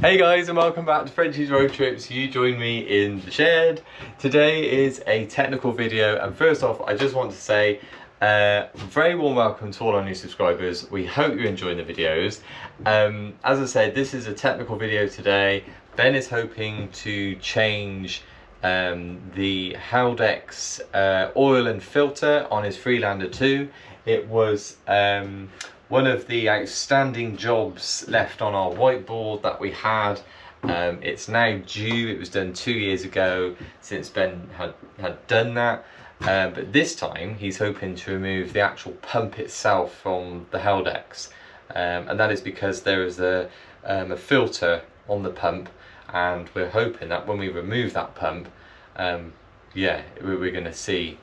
Hey guys, and welcome back to Frenchie's Road Trips. You join me in the shed. Today is a technical video, and first off I just want to say very warm welcome to all our new subscribers. We hope you're enjoying the videos. As I said, this is a technical video today. Ben is hoping to change the Haldex oil and filter on his Freelander 2. It was one of the outstanding jobs left on our whiteboard that we had. It's now due. It was done 2 years ago since Ben had done that. But this time he's hoping to remove the actual pump itself from the Haldex. And that is because there is a filter on the pump, and we're hoping that when we remove that pump, yeah, we're going to see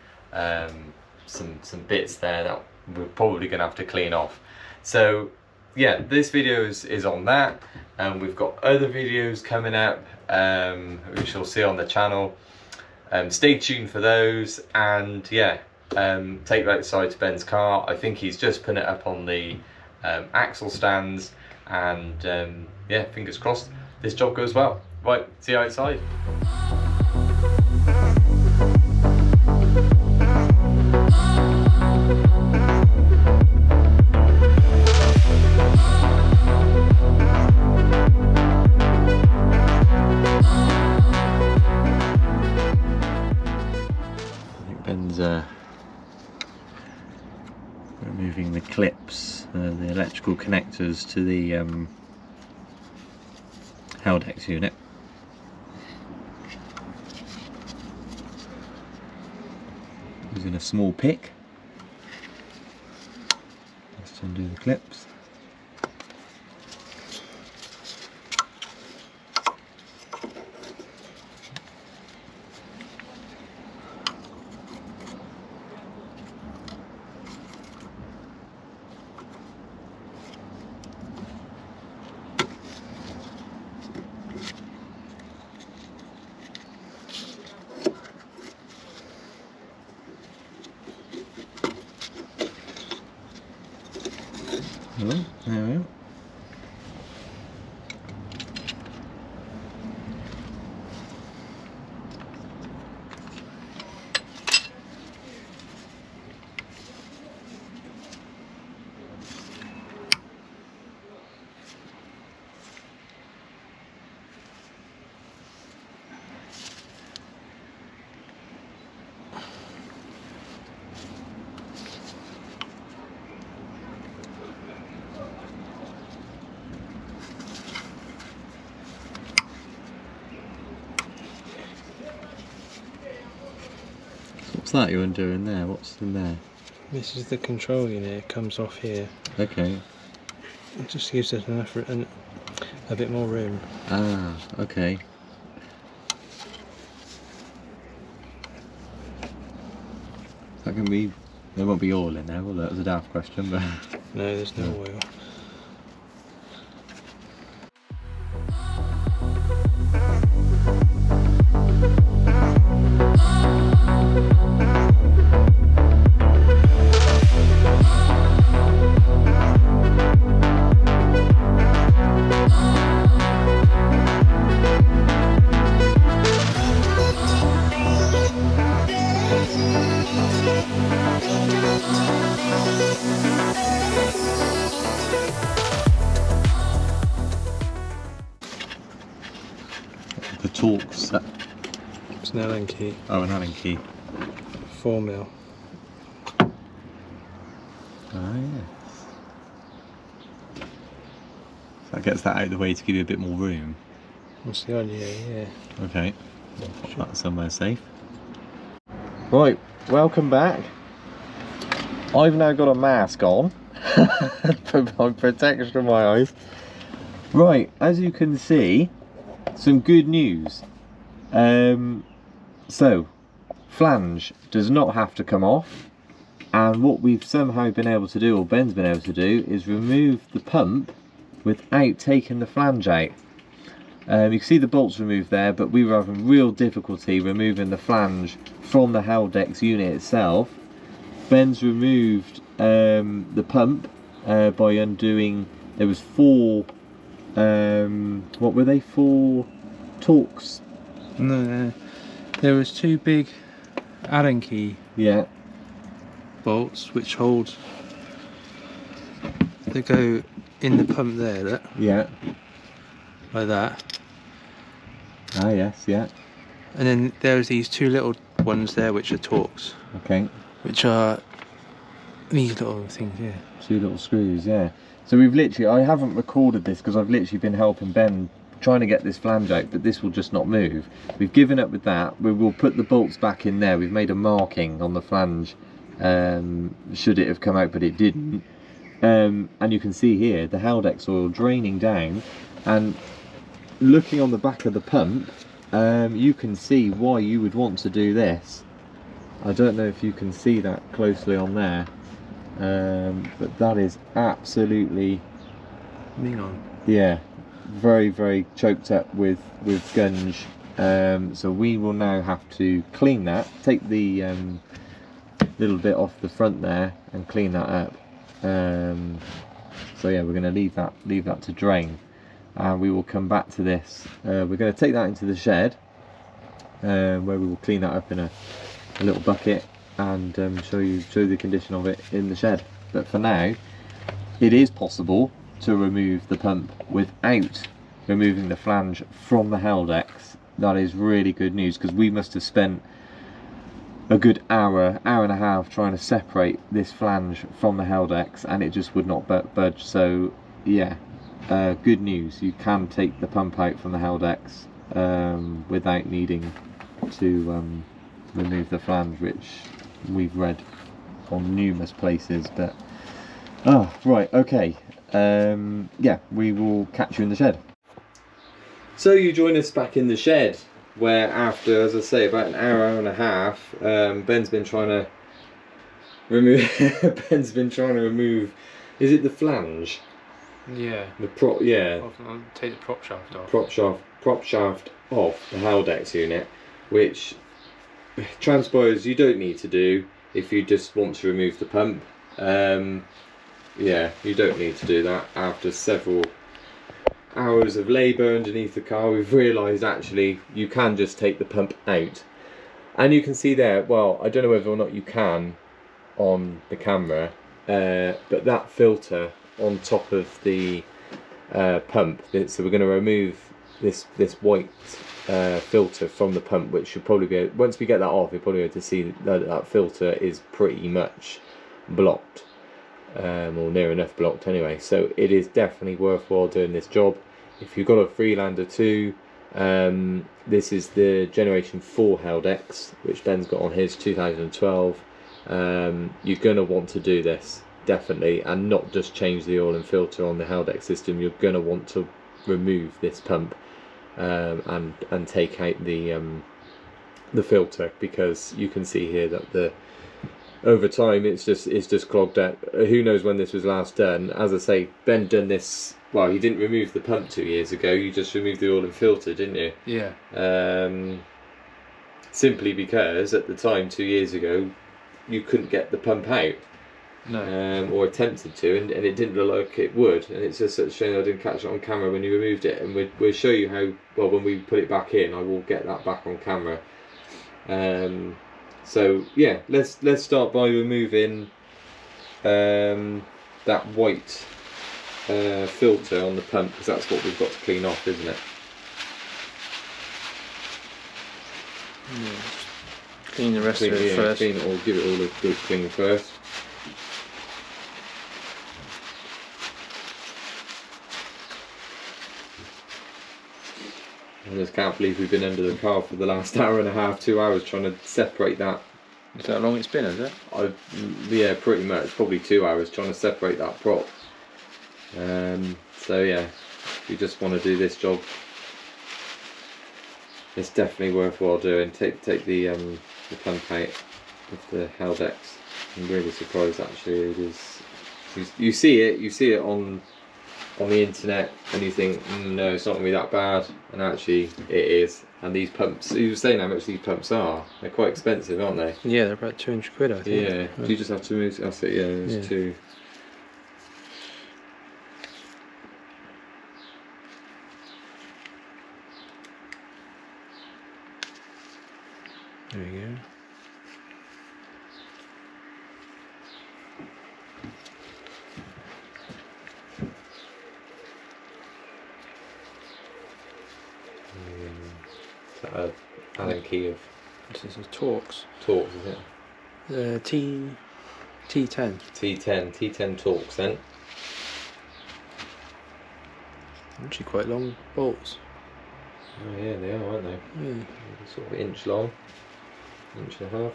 some bits there that we're probably going to have to clean off. So yeah, this video is on that, and we've got other videos coming up which you'll see on the channel. Stay tuned for those, and yeah, take that outside to Ben's car. I think he's just putting it up on the axle stands, and yeah, fingers crossed this job goes well. Right, see you outside. Removing the clips, the electrical connectors to the Haldex unit. Using a small pick just to undo the clips. There we are. What's that you're undoing there? What's in there? This is the control unit. It comes off here. Okay. It just gives us enough and a bit more room. Ah, okay. That can be. There won't be oil in there, will there? That was a daft question, but no, there's no oil. the Torx. It's an Allen key. Oh, an Allen key. 4mm. Ah, yes. So that gets that out of the way to give you a bit more room. That's the idea, yeah. Okay, put that somewhere safe. Right, welcome back. I've now got a mask on for my protection of my eyes. Right, as you can see, some good news. So, flange does not have to come off, and what we've somehow been able to do, or Ben's been able to do, is remove the pump without taking the flange out. You can see the bolts removed there, but we were having real difficulty removing the flange from the Haldex unit itself. Ben's removed the pump by undoing, there was 4 what were they for? Torques? No, there was two big Allen key bolts which hold. They go in the pump there. Look. Yeah. Like that. Ah yes, yeah. And then there's these two little ones there which are Torques. Okay. Which are these little things here. Two little screws, yeah. So we've literally, I haven't recorded this because I've literally been helping Ben trying to get this flange out, but this will just not move. We've given up with that. We will put the bolts back in there. We've made a marking on the flange should it have come out, but it didn't. And you can see here the Haldex oil draining down, and looking on the back of the pump, you can see why you would want to do this. I don't know if you can see that closely on there, but that is absolutely, yeah, very, very choked up with gunge. So we will now have to clean that, take the little bit off the front there and clean that up. So yeah, we're going to leave that to drain, and we will come back to this. We're going to take that into the shed, where we will clean that up in a little bucket and show the condition of it in the shed. But for now, it is possible to remove the pump without removing the flange from the Haldex. That is really good news, because we must have spent a good hour and a half trying to separate this flange from the Haldex, and it just would not budge. So yeah, good news, you can take the pump out from the Haldex without needing to remove the flange, which we've read on numerous places. But right, okay, yeah, we will catch you in the shed. So you join us back in the shed, where after, as I say, about an hour and a half, Ben's been trying to remove is it the flange? Yeah. The prop, yeah. I'll take the prop shaft off. Prop shaft off the Haldex unit, which transpires you don't need to do if you just want to remove the pump. Yeah, you don't need to do that. After several hours of labour underneath the car, we've realised actually you can just take the pump out. And you can see there, well, I don't know whether or not you can on the camera, but that filter on top of the pump, so we're going to remove this white filter from the pump, which should probably be, once we get that off, you'll probably be able to see that filter is pretty much blocked, or near enough blocked anyway. So it is definitely worthwhile doing this job. If you've got a Freelander 2, this is the generation 4 Haldex, which Ben's got on his 2012. You're going to want to do this, definitely, and not just change the oil and filter on the Haldex system. You're going to want to remove this pump and take out the filter, because you can see here that over time it's just clogged up. Who knows when this was last done? As I say, Ben done this. Well, you didn't remove the pump 2 years ago. You just removed the oil and filter, didn't you? Yeah. Simply because at the time 2 years ago, you couldn't get the pump out. No. Or attempted to, and it didn't look like it would. And it's just such a shame I didn't catch it on camera when you removed it. And we'll show you how. Well, when we put it back in, I will get that back on camera. So yeah, let's start by removing that white filter on the pump, because that's what we've got to clean off, isn't it? Yeah, clean the rest of it first. Clean it all, give it all a good clean first. I just can't believe we've been under the car for the last hour and a half, 2 hours, trying to separate that. Is that how long it's been, is it? Yeah, pretty much, probably 2 hours trying to separate that prop. So yeah, if you just want to do this job, it's definitely worthwhile doing. Take the pump out of the Haldex. I'm really surprised actually. It is. You see it on the internet, and you think, no, it's not going to be that bad, and actually it is. And these pumps, you were saying how much these pumps are. They're quite expensive, aren't they? Yeah, they're about 200 quid, I think. Yeah. Do you just have to move? That's it. Yeah, there's two. There we go. Is that a Allen key of This is a Torx. Torx, is it? T10. T10 Torx then. Actually quite long bolts. Oh yeah, they are, aren't they? Yeah. Sort of inch long, inch and a half.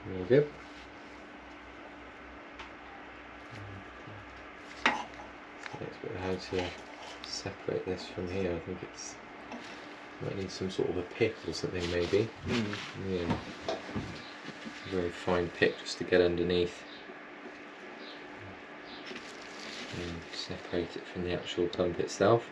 Very good. Next bit, how to separate this from here. I think it's might need some sort of a pick or something maybe. Yeah. Very fine pick just to get underneath. And separate it from the actual pump itself.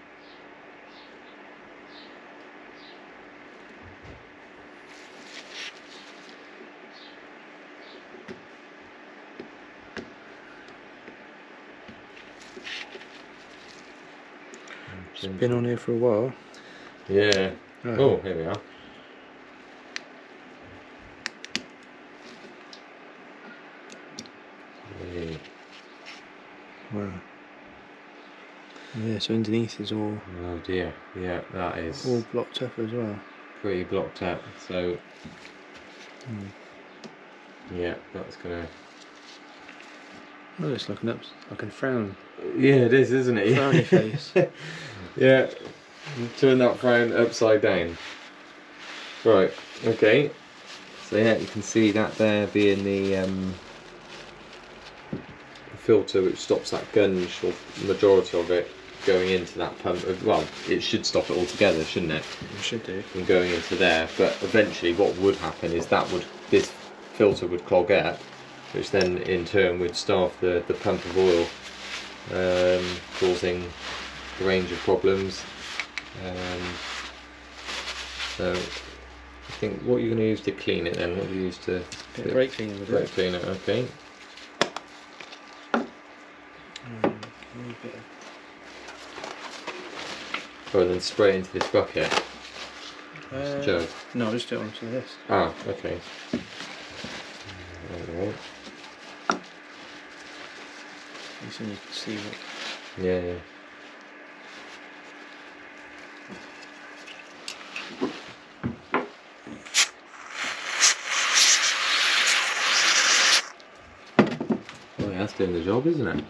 It's been on here for a while. Yeah. Oh, here we are. Yeah. Wow. Yeah, so underneath is all. Oh dear. Yeah, that is all blocked up as well. pretty blocked up. So yeah, that's gonna. Oh, it's like a frown. Yeah, it is, isn't it? Frowny face. Yeah. Turn that frown upside down. Right. Okay. So yeah, you can see that there being the filter which stops that gunge, or majority of it, going into that pump. Well, it should stop it altogether, shouldn't it? It should do. From going into there. But eventually, what would happen is this filter would clog up, which then in turn would starve the pump of oil, causing a range of problems. So I think what you're going to use to clean it then, what do you use to... Bit of brake cleaner with it. Brake cleaner, okay. Oh, and then spray into this bucket. Jug. No, just do it onto this. Ah, okay. Alright. So you can see what. Yeah, yeah. Oh, yeah, that's doing the job, isn't it?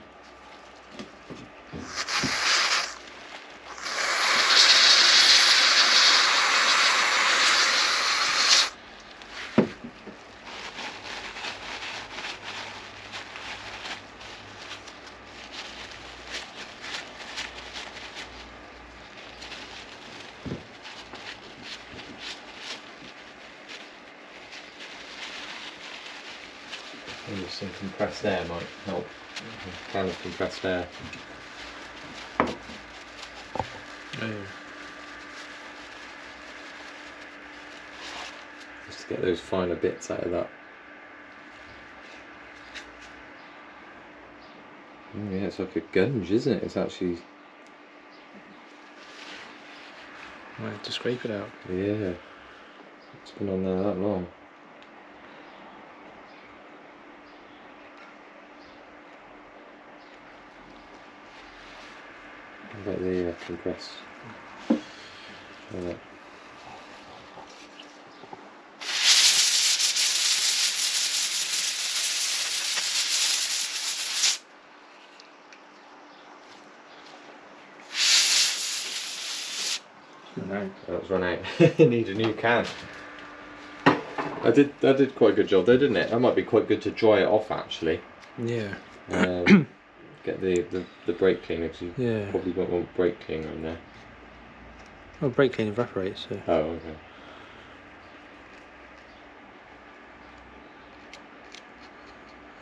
Maybe some compressed air might help. A can of compressed air. Just to get those finer bits out of that. Oh, yeah, it's like a gunge, isn't it? It's actually... Might have to scrape it out. Yeah. It's been on there that long. How about the compressed? Try that. No. That's run out. Need a new can. I did quite a good job there, didn't it? That might be quite good to dry it off actually. Yeah. Get the brake cleaner, because you probably won't want brake cleaner in there. Well, brake cleaner evaporates, so. Oh, okay.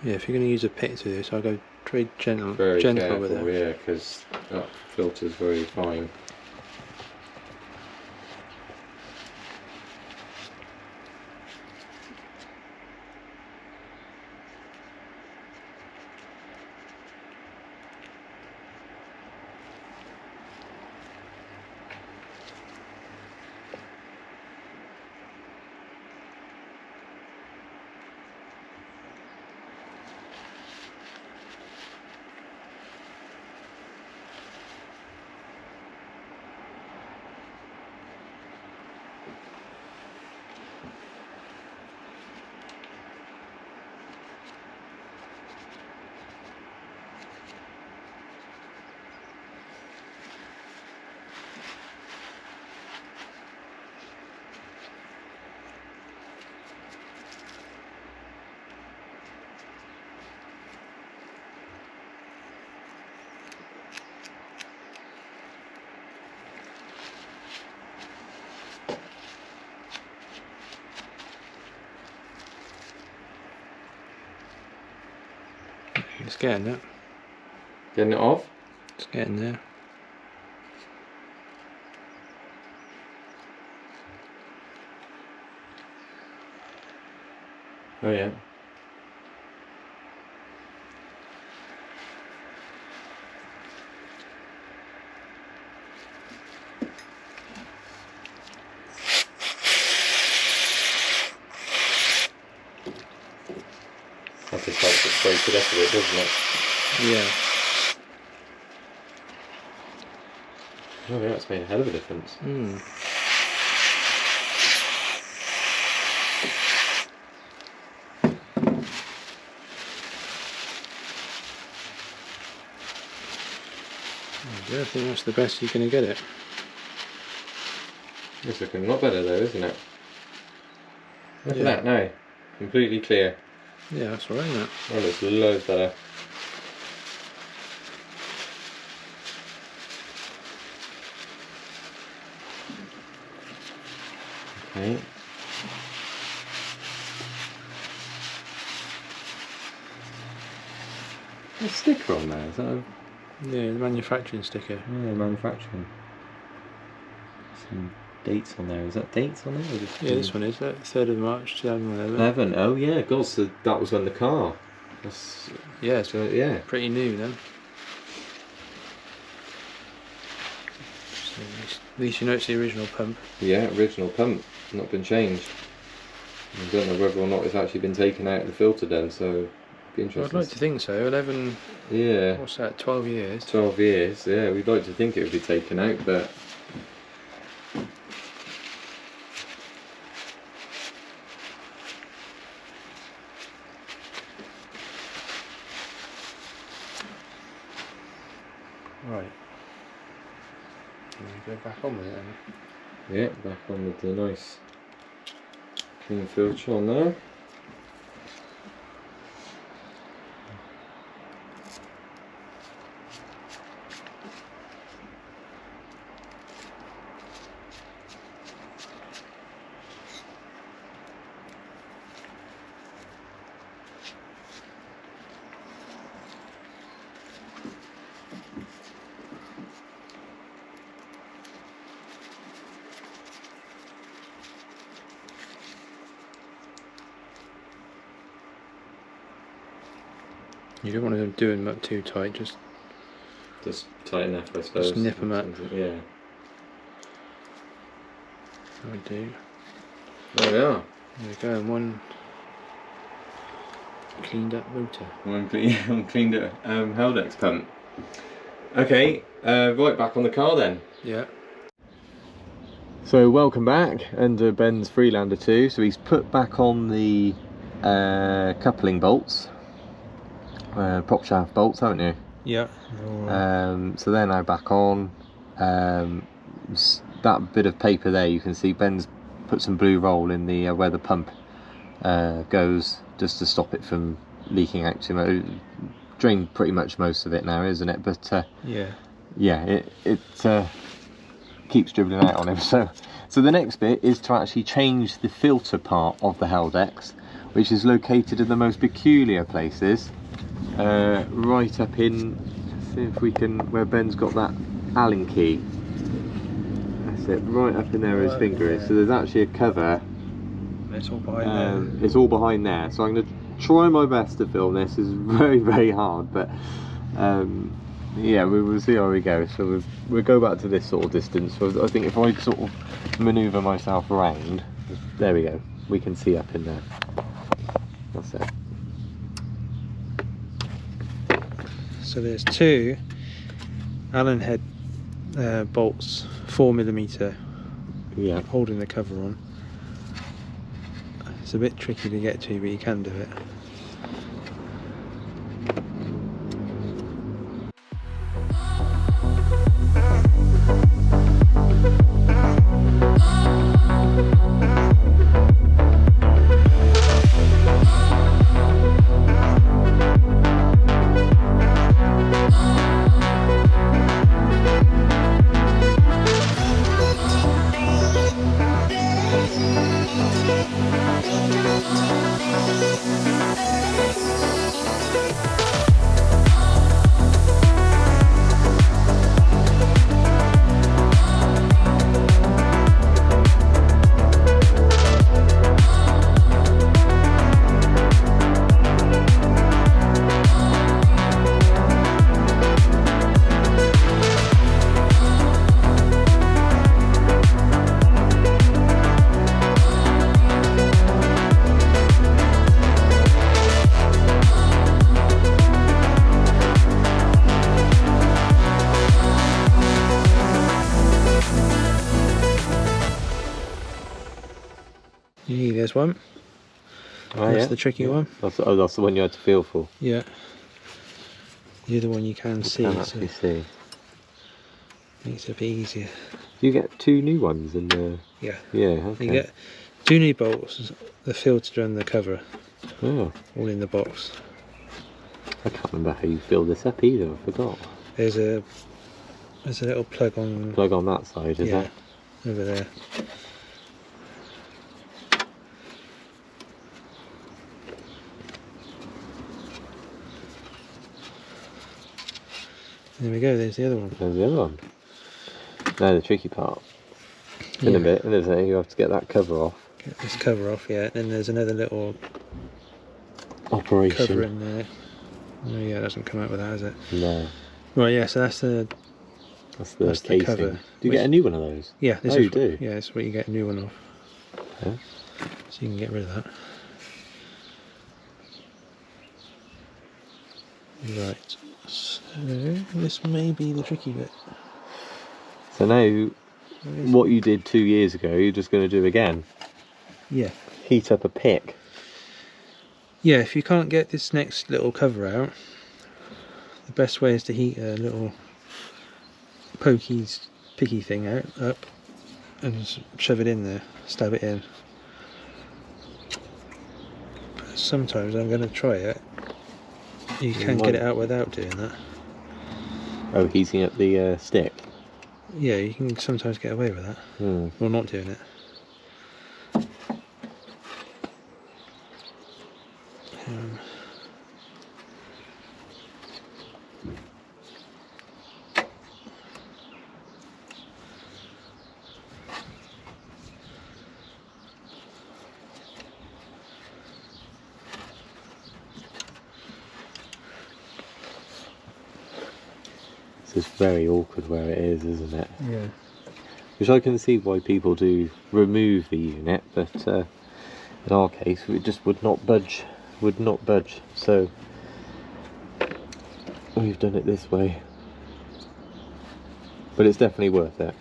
Yeah, if you're going to use a pick to this, I'll go very gentle with it. Yeah, because that filter's very fine. It's getting it. Getting it off? It's getting there. Oh yeah. That just helps it spray to death of it, doesn't it? Yeah. Oh yeah, it's made a hell of a difference. Mm. I think that's the best you're going to get it. It's looking a lot better though, isn't it? Look Yeah. at that now. Completely clear. Yeah, that's alright, isn't it? Oh, it looks loads better. Okay. A sticker on there, is that a... Yeah, the manufacturing sticker. Yeah, manufacturing. Some dates on there. Is that dates on there? Or just Yeah, this one is 3rd of March 2011. 11. Oh yeah, God, so that was when the car. That's, Yeah, it's yeah. pretty new then. So at least you know it's the original pump. Yeah, original pump, not been changed. I don't know whether or not it's actually been taken out of the filter then, so it'd be interesting. I'd like to think so. 11. Yeah. What's that? 12 years. 12 years. Yeah, we'd like to think it would be taken out, but. Right. Can we go back on with it then? Yeah, back on with the nice clean filter on there. You don't want to do them up too tight, just tighten up, I suppose. just nip them up. Yeah. I do. There we are. There we go, and one cleaned up motor. One cleaned up Haldex pump. Okay, right back on the car then. Yeah. So welcome back under Ben's Freelander 2. So he's put back on the coupling bolts, prop shaft bolts, haven't you? Yeah. So they're now back on. That bit of paper there, you can see Ben's put some blue roll in the where the pump goes, just to stop it from leaking out too much. Drained pretty much most of it now, isn't it? But yeah, it keeps dribbling out on him. So the next bit is to actually change the filter part of the Haldex, which is located in the most peculiar places. Right up in, let's see if we can, where Ben's got that Allen key. That's it, right up in there where his finger is. So there's actually a cover. It's all behind there. It's all behind there. So I'm going to try my best to film this. It's very, very hard, but yeah, we will see how we go. So we'll go back to this sort of distance. So I think if I sort of manoeuvre myself around, there we go. We can see up in there. That's it. So there's two Allen head bolts, 4mm, Yeah. holding the cover on. It's a bit tricky to get to, but you can do it. this one. Oh, That's the tricky one. That's the one you had to feel for. Yeah. The other one you can see. Can actually see. Makes it a bit easier. Do you get 2 new ones in the? Yeah. Yeah. Okay. You get 2 new bolts, the filter and the cover. Oh. All in the box. I can't remember how you filled this up either. I forgot. There's a little plug on. Plug on that side, is that? Over there. There we go, there's the other one. There's the other one. Now the tricky part. In a bit, isn't it? You have to get that cover off. Get this cover off, yeah. Then there's another little operation cover in there. Oh yeah, it doesn't come out with that, does it? No. Right, yeah, so that's the casing. cover. Do you get a new one of those? Yeah, this is you do. Yeah, this is what you get a new one of. Yeah. So you can get rid of that. Right. So this may be the tricky bit. So now, what you did 2 years ago, you're just going to do again. Yeah. Heat up a pick. Yeah, if you can't get this next little cover out, the best way is to heat a little picky thing up and shove it in there, stab it in. But sometimes I'm going to try it. You can get it out without doing that. Oh, heating up the stick? Yeah, you can sometimes get away with that. Or not doing it. It's very awkward where it is, isn't it? Yeah. Which I can see why people do remove the unit, but in our case it just would not budge. So we've done it this way. But it's definitely worth it.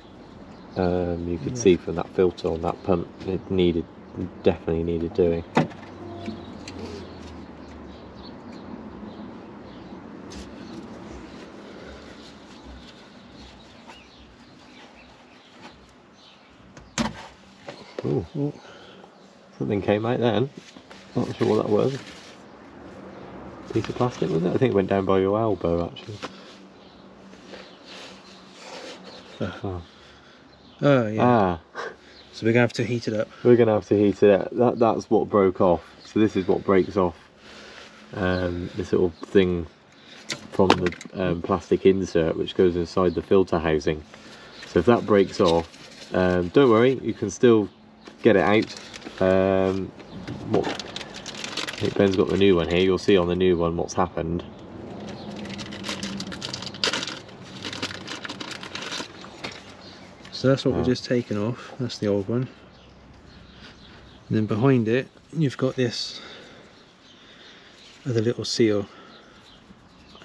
You could see from that filter on that pump, it definitely needed doing. Ooh. Something came out then. Not sure what that was. Piece of plastic, was it? I think it went down by your elbow actually. Oh yeah. So we're gonna have to heat it up. We're gonna have to heat it up. That's what broke off. So this is what breaks off. This little thing from the plastic insert which goes inside the filter housing. So if that breaks off, don't worry, you can still get it out. I think Ben's got the new one here. You'll see on the new one what's happened. So that's what we've just taken off. That's the old one. And then behind it, you've got this other little seal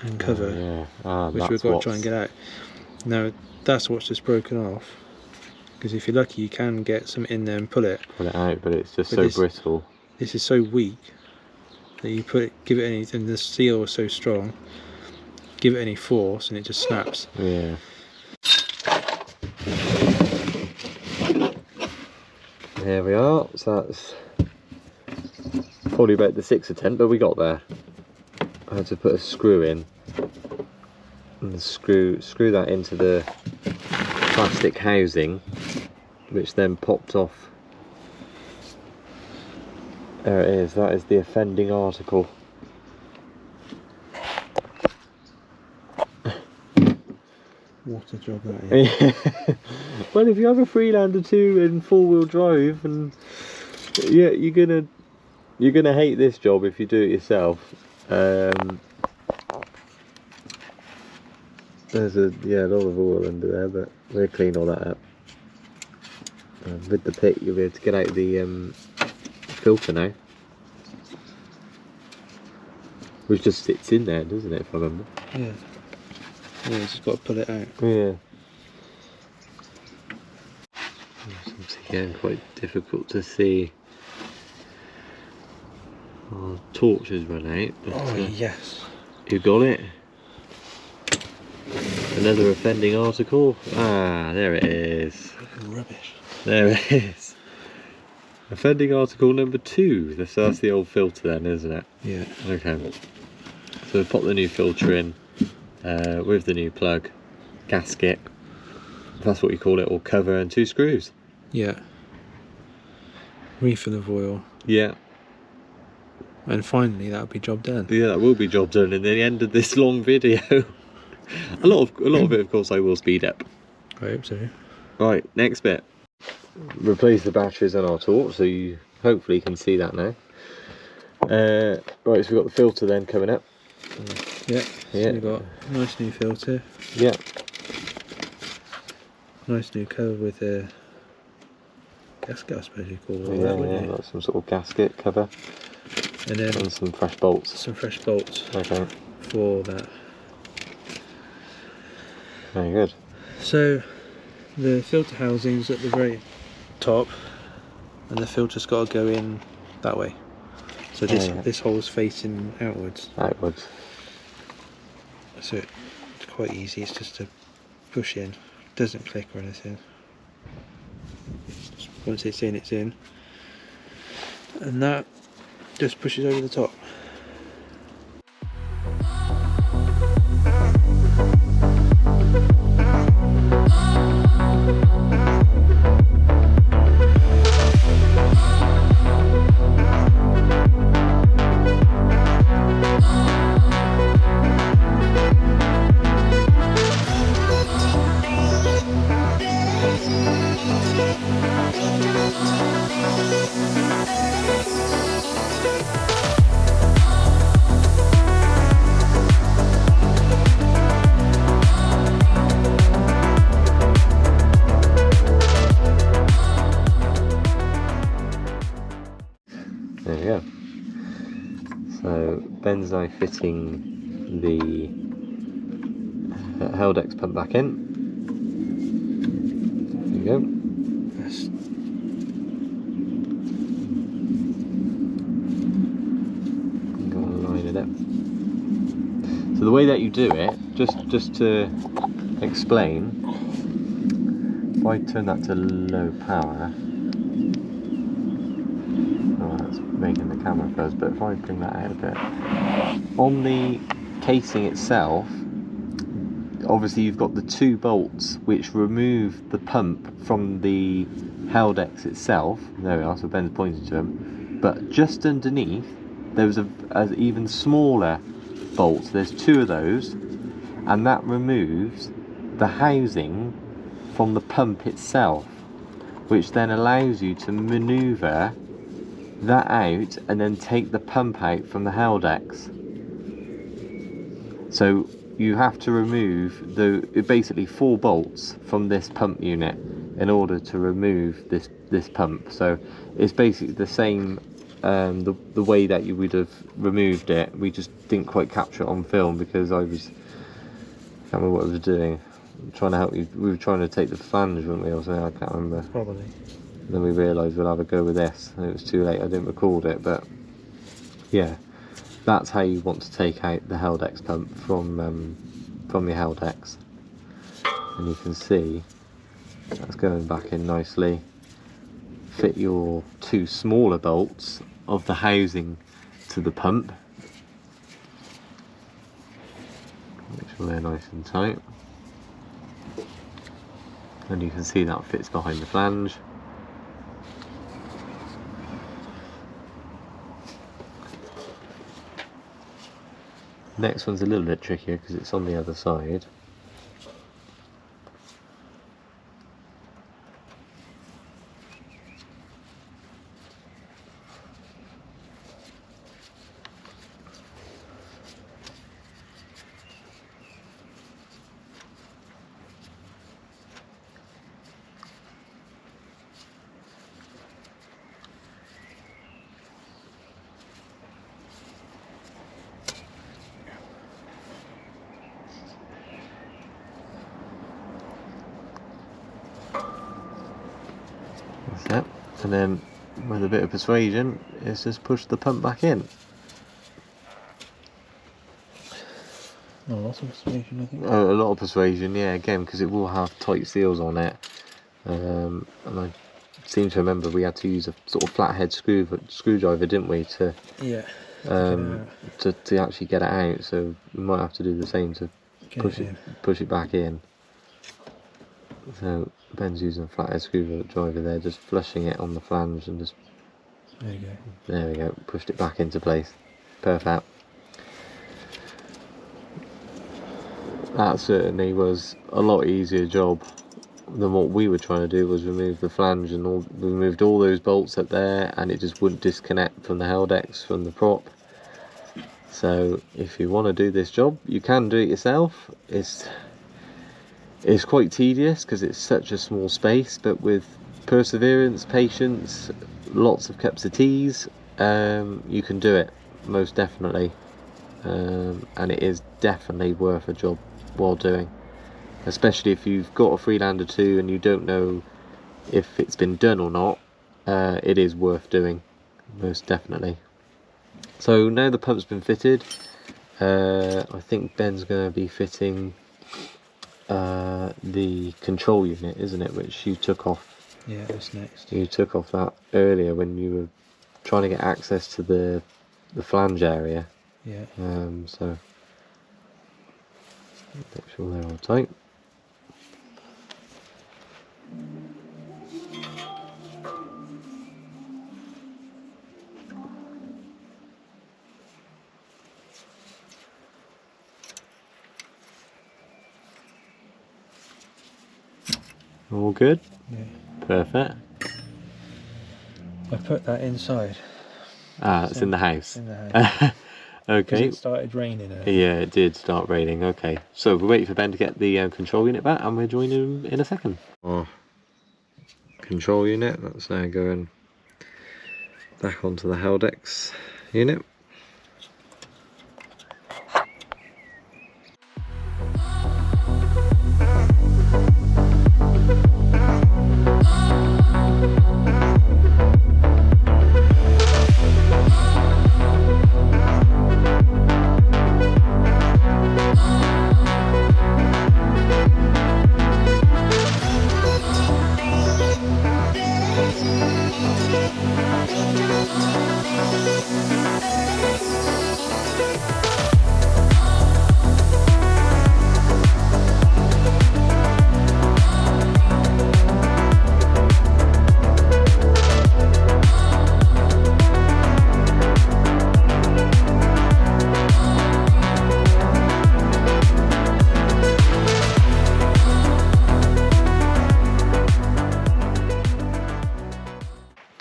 and cover, which we've got to try and get out. Now that's what's just broken off. Because if you're lucky, you can get some in there and pull it out, but it's just so brittle. This is so weak that you give it any, and the seal is so strong. Give it any force, and it just snaps. Yeah. There we are. So that's probably about the 6th attempt, but we got there. I had to put a screw in and screw that into the plastic housing, which then popped off. There it is. That is the offending article. What a job that is. Well, if you have a Freelander 2 in 4-wheel drive, and yeah, you're gonna hate this job if you do it yourself. There's a lot of oil under there, but we'll clean all that up. With the pick, you'll be able to get out the filter now, which just sits in there, doesn't it? If I remember. Yeah. Yeah, you just got to pull it out. Yeah. It's again quite difficult to see Our torch has run out, but Oh yes. you got it. Another offending article. Ah, there it is. Rubbish. There it is. Offending article number 2. So that's the old filter then, isn't it? Yeah. Okay. So we've popped the new filter in with the new plug, gasket, if that's what you call it, or cover, and 2 screws. Yeah. Refill of oil. Yeah. And finally that'll be job done. Yeah, that will be job done in the end of this long video. a lot of it, of course, I will speed up. I hope so. Right, next bit. Replace the batteries on our torch, so you hopefully can see that now. Right, so we've got the filter then coming up. Yeah. Yeah. So we've got a nice new filter. Yeah. Nice new cover with a gasket, I suppose you call it. Yeah, That, wouldn't you? got some sort of gasket cover And then and some fresh bolts. some fresh bolts Okay. for that. Very good. So the filter housing's at the very top, and the filter's got to go in that way. So this this hole's facing outwards. Outwards. So it's quite easy. It's just to push in. Doesn't click or anything. Just once it's in, and that just pushes over the top. There we go. So Ben's now fitting the Haldex pump back in. There you go. Yes. Go and line it up. So the way that you do it, just to explain, if I turn that to low power, oh, that's making the camera fuzz, but if I bring that out a bit, on the casing itself, obviously you've got the 2 bolts which remove the pump from the Haldex itself. There we are, so Ben's pointing to them. But just underneath, there's an even smaller bolt. There's 2 of those, and that removes the housing from the pump itself, which then allows you to manoeuvre that out and then take the pump out from the Haldex. So you have to remove basically 4 bolts from this pump unit in order to remove this pump. So it's basically the same, the way that you would have removed it. We just didn't quite capture it on film because I can't remember what I was doing. I'm trying to help you. We were trying to take the flange, weren't we, or something? I can't remember. Probably. Then we realised we'll have a go with this, and it was too late. I didn't record it, but yeah, that's how you want to take out the Haldex pump from your Haldex. And you can see that's going back in nicely. Fit your 2 smaller bolts of the housing to the pump. Make sure they're nice and tight. And you can see that fits behind the flange. Next one's a little bit trickier because it's on the other side. That's it. And then with a bit of persuasion, it's just push the pump back in. lot of persuasion, I think. A lot of persuasion, yeah, again, because it will have tight seals on it. And I seem to remember we had to use a sort of flathead screwdriver, didn't we, to Yeah. to actually get it out. So we might have to do the same to push it back in. So Ben's using a flathead screwdriver there, just flushing it on the flange and just. There you go. There we go. Pushed it back into place. Perfect. That certainly was a lot easier job than what we were trying to do. Was remove the flange and all. We removed all those bolts up there, and it just wouldn't disconnect from the Haldex from the prop. So if you want to do this job, you can do it yourself. It's quite tedious because it's such a small space, but with perseverance, patience, lots of cups of teas, you can do it, most definitely. And it is definitely worth a job while doing, especially if you've got a Freelander 2 and you don't know if it's been done or not. It is worth doing, most definitely. So now the pump's been fitted, I think Ben's going to be fitting the control unit, isn't it, which you took off. Yeah, that's next. You took off that earlier when you were trying to get access to the flange area. Yeah. So make sure they're all tight. All good? Yeah. Perfect. I put that inside. Ah, it's in the house. In the house. Okay. It started raining. Yeah, it did start raining. Okay. So we're waiting for Ben to get the control unit back, and we'll join him in a second. Oh, control unit. That's now going back onto the Haldex unit.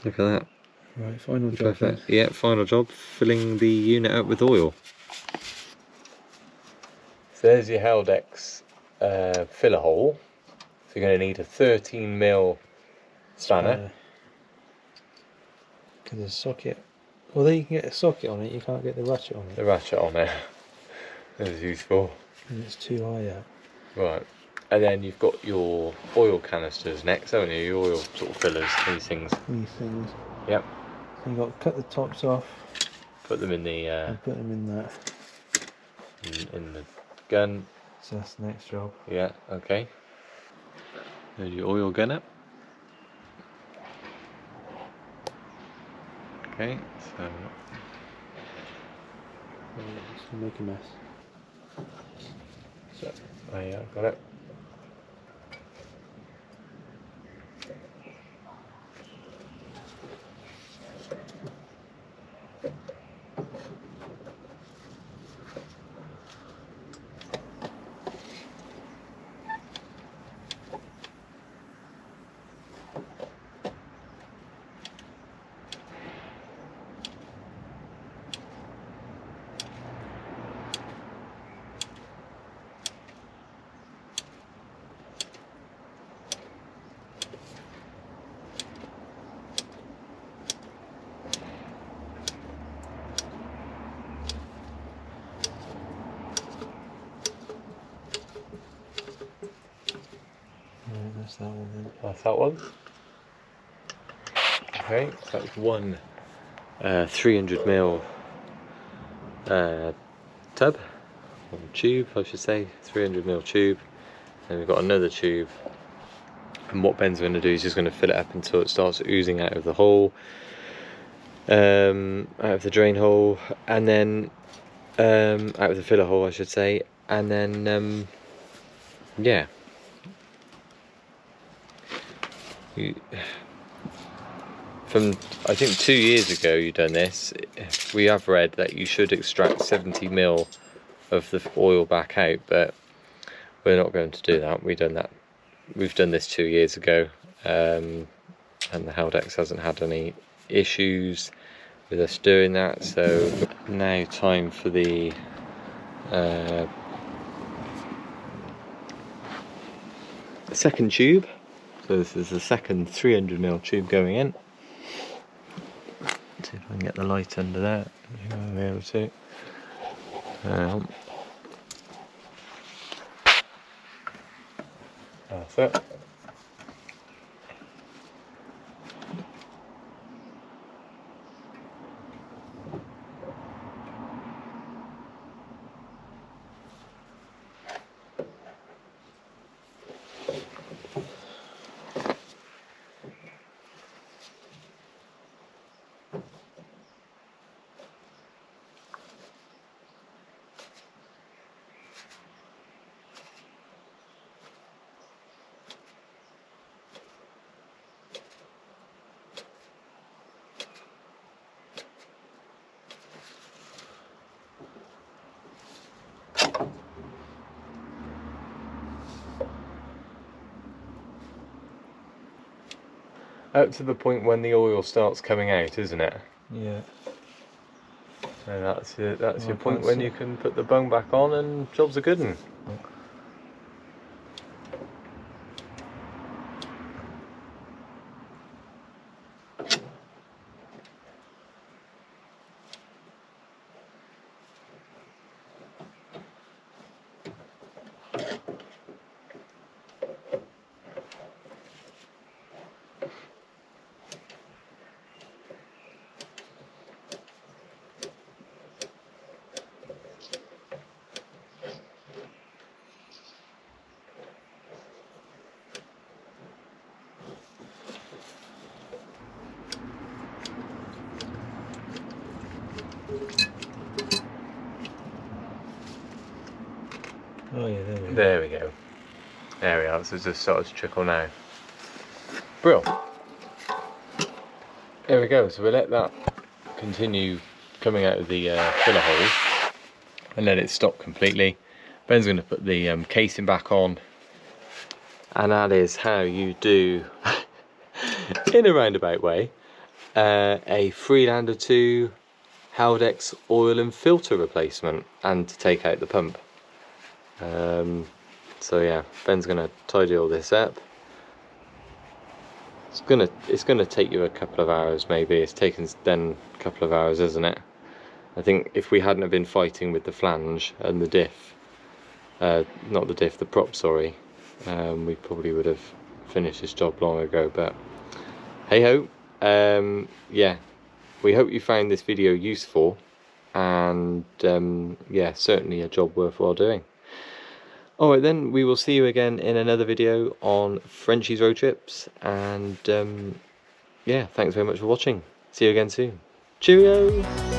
Look at that. Right, final job. Perfect. Yeah, final job, filling the unit up with oil. So there's your Haldex filler hole. So you're going to need a 13mm spanner. Because there's a socket. Although you can get a socket on it, you can't get the ratchet on it. The ratchet on there. That's useful. And it's too high out. Right. And then you've got your oil canisters next, haven't you? Your oil sort of fillers, these things. These things. Yep. So you've got to cut the tops off. Put them in the and put them in that. in the gun. So that's the next job. Yeah, okay. There's your oil gun up. Okay, so It's gonna make a mess. So oh yeah, got it. That's that one then. That's that one. Okay, so that's one 300mm tub. tube, I should say, 300mm tube. And we've got another tube. And what Ben's going to do is just going to fill it up until it starts oozing out of the hole, out of the drain hole, and then out of the filler hole, I should say, and then yeah. From I think 2 years ago you've done this. We have read that you should extract 70mm of the oil back out, but we're not going to do that. We've done this 2 years ago, and the Haldex hasn't had any issues with us doing that. So now time for the second tube. So this is the second 300mm tube going in. See if I can get the light under there. I'll be able to. That's it. Up to the point when the oil starts coming out, isn't it? Yeah. So that's your point when you can put the bung back on and jobs are good. Oh yeah, there we go. There we go. There we are. So it's just started to trickle now. Brill. There we go. So we'll let that continue coming out of the filler hole and let it stop completely. Ben's going to put the casing back on, and that is how you do, in a roundabout way, a Freelander 2 Haldex oil and filter replacement, and to take out the pump. So yeah, Ben's gonna tidy all this up. It's gonna take you a couple of hours, maybe. It's taken then a couple of hours, isn't it? I think if we hadn't have been fighting with the flange and the diff, not the diff, the prop, sorry, we probably would have finished this job long ago. But hey ho, yeah, we hope you found this video useful, and yeah, certainly a job worthwhile doing. Alright then, we will see you again in another video on Frenchie's Road Trips, and yeah, thanks very much for watching. See you again soon. Cheerio!